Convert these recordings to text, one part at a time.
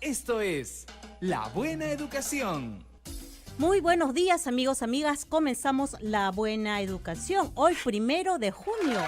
Esto es La Buena Educación. Muy buenos días, amigos, amigas. Comenzamos La Buena Educación. Hoy, 1 de junio.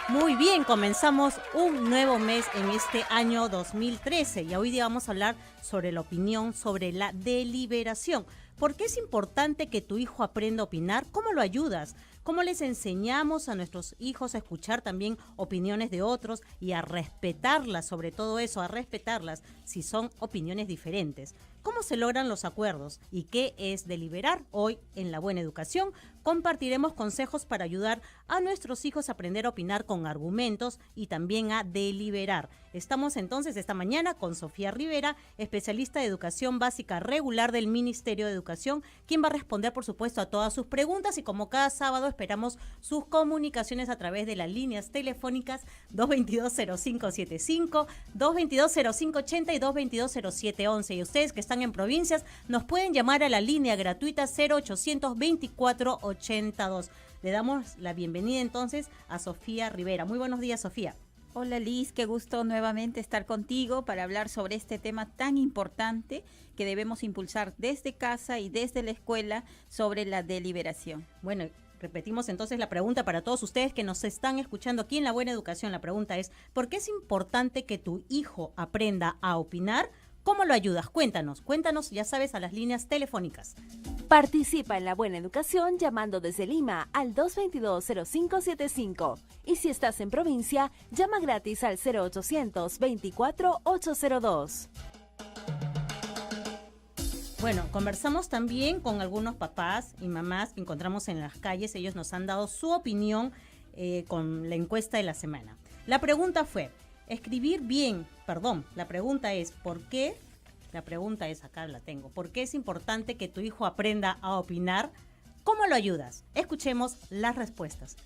Muy bien, comenzamos un nuevo mes en este año 2013 y hoy día vamos a hablar sobre la opinión, sobre la deliberación. ¿Por qué es importante que tu hijo aprenda a opinar? ¿Cómo lo ayudas? ¿Cómo les enseñamos a nuestros hijos a escuchar también opiniones de otros y a respetarlas, sobre todo eso, a respetarlas si son opiniones diferentes? ¿Cómo se logran los acuerdos? ¿Y qué es deliberar? Hoy, en La Buena Educación, compartiremos consejos para ayudar a nuestros hijos a aprender a opinar con argumentos y también a deliberar. Estamos entonces esta mañana con Sofía Rivera, especialista de educación básica regular del Ministerio de Educación, quien va a responder, por supuesto, a todas sus preguntas y como cada sábado esperamos sus comunicaciones a través de las líneas telefónicas 222-0575, 222-0580 y 222-0711. Y ustedes que están en provincias nos pueden llamar a la línea gratuita 0800 24 82. Le damos la bienvenida entonces a Sofía Rivera. Muy buenos días, Sofía. Hola Liz, qué gusto nuevamente estar contigo para hablar sobre este tema tan importante que debemos impulsar desde casa y desde la escuela sobre la deliberación. Bueno, repetimos entonces la pregunta para todos ustedes que nos están escuchando aquí en La Buena Educación. La pregunta es, ¿por qué es importante que tu hijo aprenda a opinar? ¿Cómo lo ayudas? Cuéntanos, ya sabes, a las líneas telefónicas. Participa en La Buena Educación llamando desde Lima al 222-0575. Y si estás en provincia, llama gratis al 0800 24 802. Bueno, conversamos también con algunos papás y mamás que encontramos en las calles. Ellos nos han dado su opinión con la encuesta de la semana. La pregunta fue, la pregunta es, ¿por qué? La pregunta es, acá la tengo, ¿por qué es importante que tu hijo aprenda a opinar? ¿Cómo lo ayudas? Escuchemos las respuestas.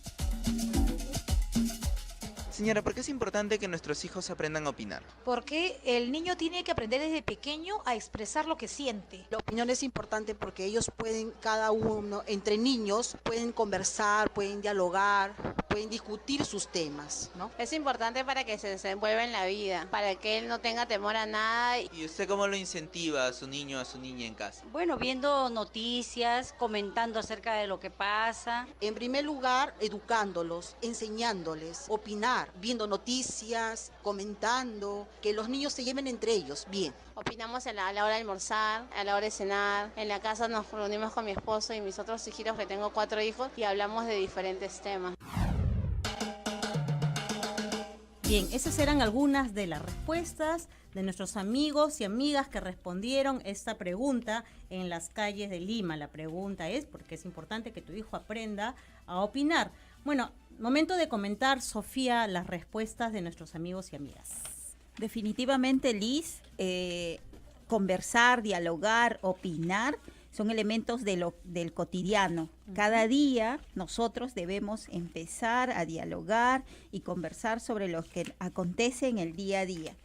Señora, ¿por qué es importante que nuestros hijos aprendan a opinar? Porque el niño tiene que aprender desde pequeño a expresar lo que siente. La opinión es importante porque ellos pueden, cada uno, entre niños, pueden conversar, pueden dialogar, pueden discutir sus temas, ¿no? Es importante para que se desenvuelva en la vida, para que él no tenga temor a nada. ¿Y usted cómo lo incentiva a su niño, a su niña en casa? Bueno, viendo noticias, comentando acerca de lo que pasa. En primer lugar, educándolos, enseñándoles, opinar, viendo noticias, comentando, que los niños se lleven entre ellos bien. Opinamos a la hora de almorzar, a la hora de cenar. En la casa nos reunimos con mi esposo y mis otros hijitos, que tengo 4 hijos, y hablamos de diferentes temas. Bien, esas eran algunas de las respuestas de nuestros amigos y amigas que respondieron esta pregunta en las calles de Lima. La pregunta es, ¿por qué es importante que tu hijo aprenda a opinar? Bueno, momento de comentar, Sofía, las respuestas de nuestros amigos y amigas. Definitivamente, Liz, conversar, dialogar, opinar son elementos del cotidiano. Cada día nosotros debemos empezar a dialogar y conversar sobre lo que acontece en el día a día.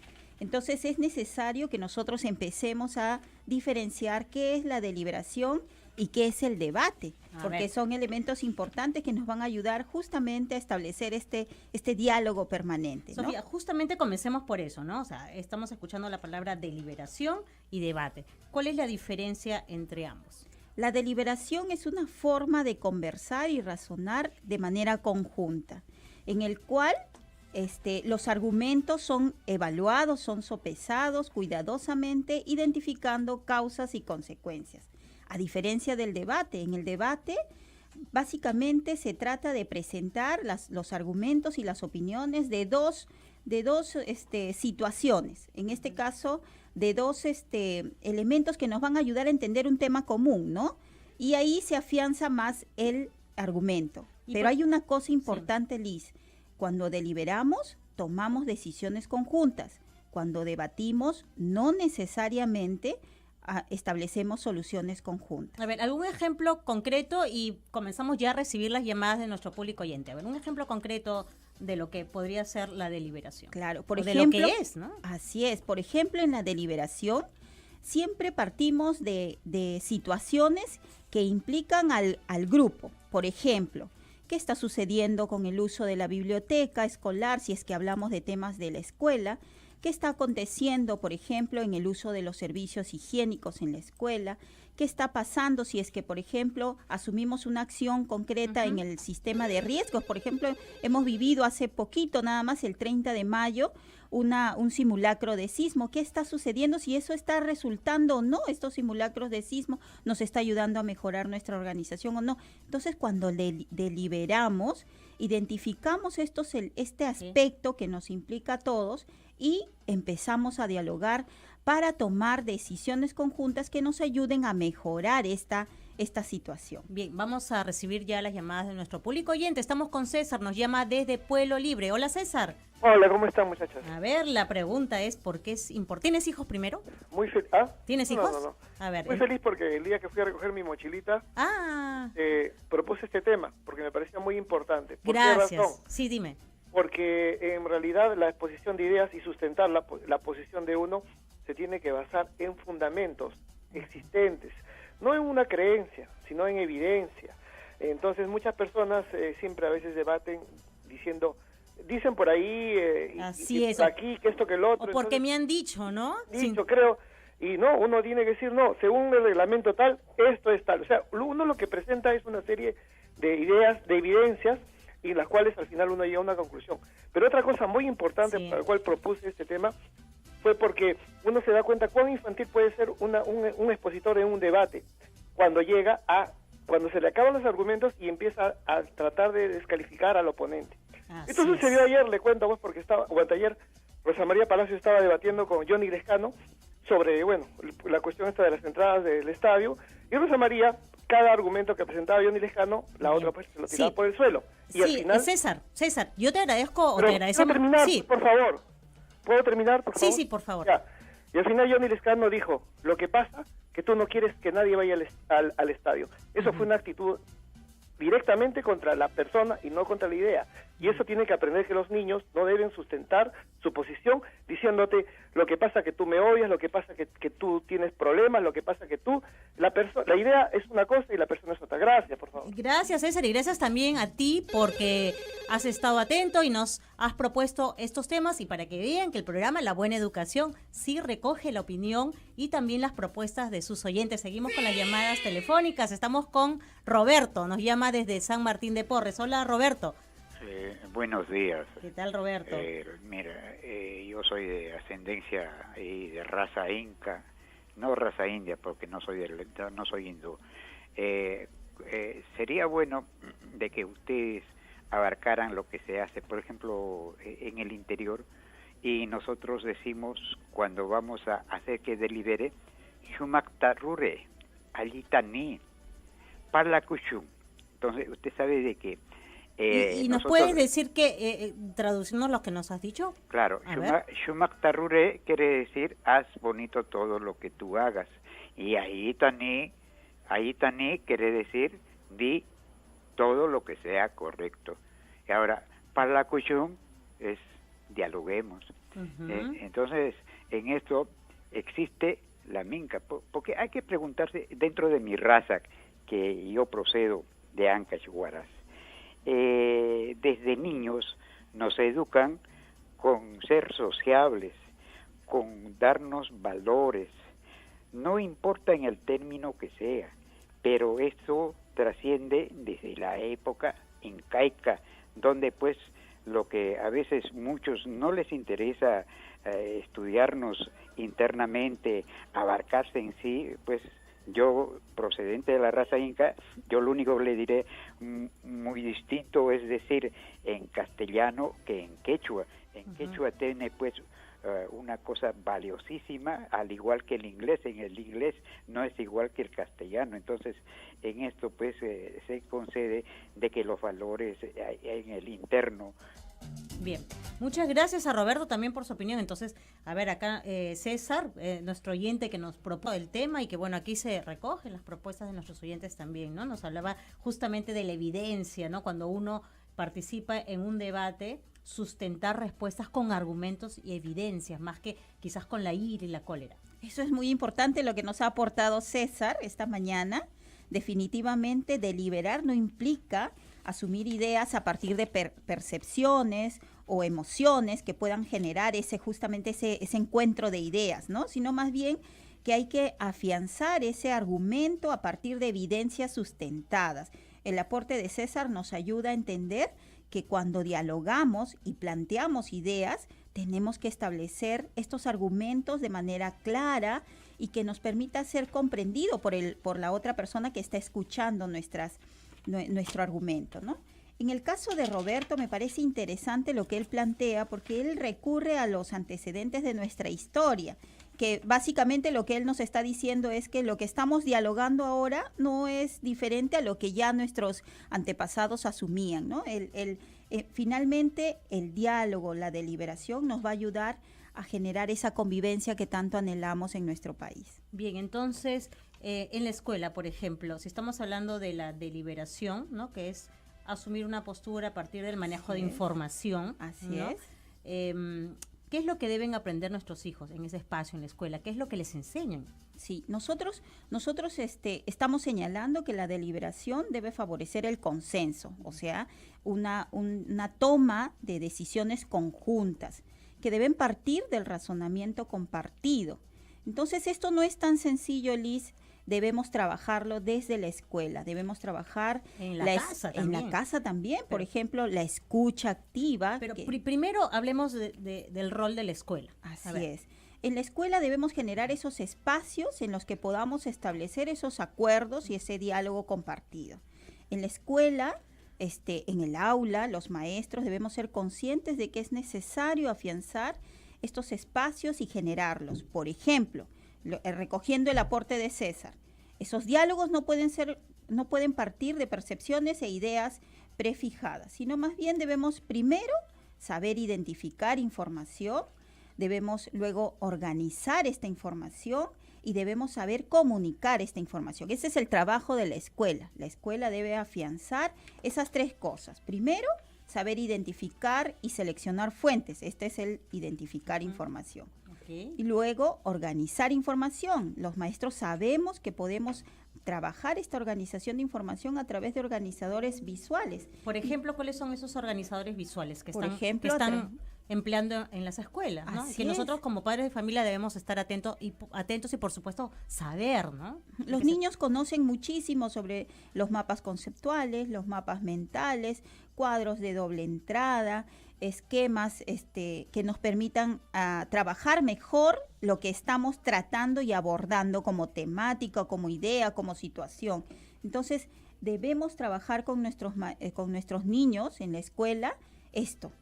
Entonces es necesario que nosotros empecemos a diferenciar qué es la deliberación y qué es el debate, porque son elementos importantes que nos van a ayudar justamente a establecer este diálogo permanente, ¿no? Sofía, justamente comencemos por eso, ¿no? O sea, estamos escuchando la palabra deliberación y debate. ¿Cuál es la diferencia entre ambos? La deliberación es una forma de conversar y razonar de manera conjunta, en el cual los argumentos son evaluados, son sopesados cuidadosamente, identificando causas y consecuencias. A diferencia del debate, en el debate básicamente se trata de presentar los argumentos y las opiniones de dos situaciones, en este caso de dos elementos que nos van a ayudar a entender un tema común, ¿no? Y ahí se afianza más el argumento. Pero hay una cosa importante, sí, Liz, cuando deliberamos tomamos decisiones conjuntas, cuando debatimos no necesariamente establecemos soluciones conjuntas. A ver, algún ejemplo concreto y comenzamos ya a recibir las llamadas de nuestro público oyente. A ver, un ejemplo concreto de lo que podría ser la deliberación. Claro, por ejemplo, de lo que es, ¿no? Así es. Por ejemplo, en la deliberación siempre partimos de situaciones que implican al grupo. Por ejemplo, ¿qué está sucediendo con el uso de la biblioteca escolar? Si es que hablamos de temas de la escuela, qué está aconteciendo, por ejemplo, en el uso de los servicios higiénicos en la escuela, qué está pasando si es que, por ejemplo, asumimos una acción concreta en el sistema de riesgos. Por ejemplo, hemos vivido hace poquito, nada más el 30 de mayo, un simulacro de sismo. ¿Qué está sucediendo? Si eso está resultando o no, estos simulacros de sismo nos está ayudando a mejorar nuestra organización o no. Entonces, cuando deliberamos, identificamos este aspecto que nos implica a todos y empezamos a dialogar para tomar decisiones conjuntas que nos ayuden a mejorar esta situación. Bien, vamos a recibir ya las llamadas de nuestro público oyente. Estamos con César, nos llama desde Pueblo Libre. Hola, César. Hola, ¿cómo están, muchachas? A ver, la pregunta es, ¿por qué es importante? ¿Tienes hijos primero? Muy feliz. ¿Ah? ¿Tienes No, hijos? no. A ver. Muy feliz porque el día que fui a recoger mi mochilita, propuse este tema, porque me parecía muy importante. ¿Por Gracias. qué razón? Sí, dime. Porque en realidad la exposición de ideas y sustentar la posición de uno se tiene que basar en fundamentos existentes, no en una creencia, sino en evidencia. Entonces muchas personas siempre a veces debaten dicen por ahí, Así es. aquí, que esto, que el otro. O porque entonces, me han dicho, ¿no? dicho, creo, y no, uno tiene que decir, no, según el reglamento tal, esto es tal. O sea, uno lo que presenta es una serie de ideas, de evidencias, y en las cuales al final uno llega a una conclusión. Pero otra cosa muy importante para la cual propuse este tema fue porque uno se da cuenta cuán infantil puede ser un expositor en un debate cuando se le acaban los argumentos y empieza a tratar de descalificar al oponente. Esto sucedió ayer, le cuento a vos, porque ayer Rosa María Palacio estaba debatiendo con Johnny Lescano sobre, la cuestión esta de las entradas del estadio, y Rosa María, cada argumento que presentaba Johnny Lescano, la otra pues se lo tiraba por el suelo. Y al final, César, yo te agradezco, pero te agradecemos. ¿puedo terminar, por favor? ¿Puedo terminar, por favor? Sí, por favor. Ya. Y al final Johnny Lescano dijo, lo que pasa que tú no quieres que nadie vaya al estadio. Eso fue una actitud directamente contra la persona y no contra la idea. Y eso tiene que aprender, que los niños no deben sustentar su posición diciéndote lo que pasa que tú me odias, lo que pasa que tú tienes problemas, lo que pasa que tú, la idea es una cosa y la persona es otra. Gracias, por favor. Gracias, César, y gracias también a ti porque has estado atento y nos has propuesto estos temas, y para que vean que el programa La Buena Educación sí recoge la opinión y también las propuestas de sus oyentes. Seguimos con las llamadas telefónicas. Estamos con Roberto, nos llama desde San Martín de Porres. Hola, Roberto. Buenos días. ¿Qué tal, Roberto? Mira, yo soy de ascendencia y de raza inca, no raza india, porque no soy hindú. Sería bueno de que ustedes abarcaran lo que se hace, por ejemplo, en el interior, y nosotros decimos, cuando vamos a hacer que delibere, Shumaktarure, Alitani, Parlakushum. Entonces, usted sabe de que ¿Y nos puedes decir que traducirnos lo que nos has dicho? Claro, Shumak Tarure quiere decir haz bonito todo lo que tú hagas, y ahí tani quiere decir di todo lo que sea correcto. Y ahora Parlakushum es dialoguemos. Entonces en esto existe la minca, porque hay que preguntarse, dentro de mi raza, que yo procedo de Ancash Huaraz, desde niños nos educan con ser sociables, con darnos valores, no importa en el término que sea, pero esto trasciende desde la época incaica, donde pues lo que a veces muchos no les interesa estudiarnos internamente, abarcarse en sí, pues yo, procedente de la raza inca, yo lo único que le diré muy distinto es decir en castellano que en quechua. En quechua tiene pues una cosa valiosísima, al igual que el inglés. En el inglés no es igual que el castellano. Entonces, en esto pues se concede de que los valores en el interno. Bien, muchas gracias a Roberto también por su opinión. Entonces, a ver, acá César, nuestro oyente que nos propone el tema, y que bueno, aquí se recogen las propuestas de nuestros oyentes también, ¿no? Nos hablaba justamente de la evidencia, ¿no? Cuando uno participa en un debate, sustentar respuestas con argumentos y evidencias, más que quizás con la ira y la cólera. Eso es muy importante lo que nos ha aportado César esta mañana. Definitivamente deliberar no implica asumir ideas a partir de percepciones o emociones que puedan generar justamente ese encuentro de ideas, ¿no? Sino más bien que hay que afianzar ese argumento a partir de evidencias sustentadas. El aporte de César nos ayuda a entender que cuando dialogamos y planteamos ideas, tenemos que establecer estos argumentos de manera clara y que nos permita ser comprendido por la otra persona que está escuchando nuestro argumento, ¿no? En el caso de Roberto me parece interesante lo que él plantea porque él recurre a los antecedentes de nuestra historia, que básicamente lo que él nos está diciendo es que lo que estamos dialogando ahora no es diferente a lo que ya nuestros antepasados asumían, ¿no? Finalmente el diálogo, la deliberación nos va a ayudar a generar esa convivencia que tanto anhelamos en nuestro país. Bien, entonces en la escuela, por ejemplo, si estamos hablando de la deliberación, ¿no? Que es asumir una postura a partir del manejo de información. Así ¿no? es. ¿Qué es lo que deben aprender nuestros hijos en ese espacio, en la escuela? ¿Qué es lo que les enseñan? Sí, nosotros estamos señalando que la deliberación debe favorecer el consenso, o sea, una toma de decisiones conjuntas que deben partir del razonamiento compartido. Entonces, esto no es tan sencillo, Liz. Debemos trabajarlo desde la escuela, debemos trabajar en la casa también. Por ejemplo, la escucha activa. Pero primero hablemos del rol de la escuela. Así es. En la escuela debemos generar esos espacios en los que podamos establecer esos acuerdos y ese diálogo compartido. En la escuela, en el aula, los maestros debemos ser conscientes de que es necesario afianzar estos espacios y generarlos. Por ejemplo, recogiendo el aporte de César, esos diálogos no pueden partir de percepciones e ideas prefijadas, sino más bien debemos primero saber identificar información, debemos luego organizar esta información y debemos saber comunicar esta información. Ese es el trabajo de la escuela. La escuela debe afianzar esas tres cosas. Primero, saber identificar y seleccionar fuentes. Este es el identificar información. Y luego, organizar información. Los maestros sabemos que podemos trabajar esta organización de información a través de organizadores visuales. Por ejemplo, ¿cuáles son esos organizadores visuales que están empleando en las escuelas, ¿no? Que nosotros como padres de familia debemos estar atentos y por supuesto saber, ¿no? Los niños conocen muchísimo sobre los mapas conceptuales, los mapas mentales, cuadros de doble entrada, esquemas que nos permitan trabajar mejor lo que estamos tratando y abordando como temática, como idea, como situación. Entonces, debemos trabajar con nuestros niños en la escuela esto.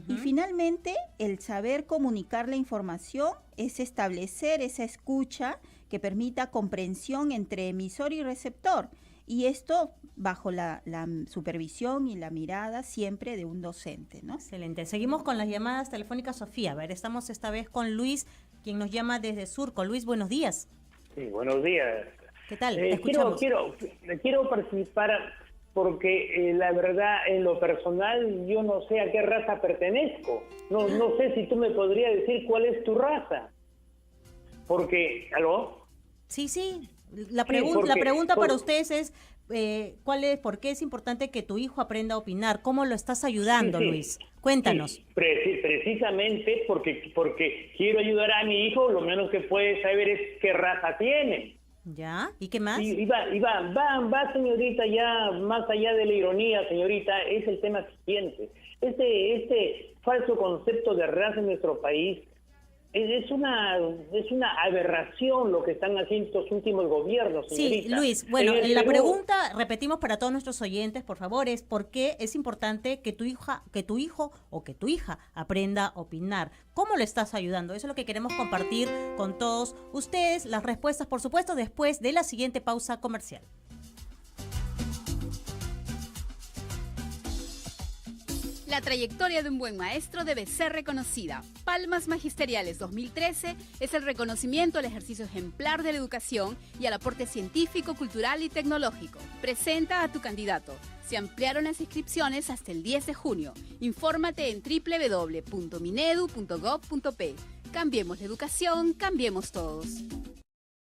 Y finalmente, el saber comunicar la información es establecer esa escucha que permita comprensión entre emisor y receptor. Y esto bajo la supervisión y la mirada siempre de un docente, ¿no? Excelente. Seguimos con las llamadas telefónicas, Sofía. A ver, estamos esta vez con Luis, quien nos llama desde Surco. Luis, buenos días. Sí, buenos días. ¿Qué tal? Te escuchamos. Quiero participar porque la verdad, en lo personal, yo no sé a qué raza pertenezco. No sé si tú me podrías decir cuál es tu raza. Porque, ¿aló? Sí. La pregunta para ustedes es, ¿por qué es importante que tu hijo aprenda a opinar? ¿Cómo lo estás ayudando, Luis? Cuéntanos. Sí, precisamente porque quiero ayudar a mi hijo, lo menos que puede saber es qué raza tiene. ¿Ya? ¿Y qué más? Y va, señorita, ya más allá de la ironía, señorita, es el tema siguiente. Este falso concepto de raza en nuestro país es una aberración lo que están haciendo estos últimos gobiernos, señorita. Sí, Luis, bueno, la pregunta, repetimos para todos nuestros oyentes, por favor, es ¿por qué es importante que tu hijo o que tu hija aprenda a opinar? ¿Cómo le estás ayudando? Eso es lo que queremos compartir con todos ustedes. Las respuestas, por supuesto, después de la siguiente pausa comercial. La trayectoria de un buen maestro debe ser reconocida. Palmas Magisteriales 2013 es el reconocimiento al ejercicio ejemplar de la educación y al aporte científico, cultural y tecnológico. Presenta a tu candidato. Se ampliaron las inscripciones hasta el 10 de junio. Infórmate en www.minedu.gov.p. Cambiemos la educación, cambiemos todos.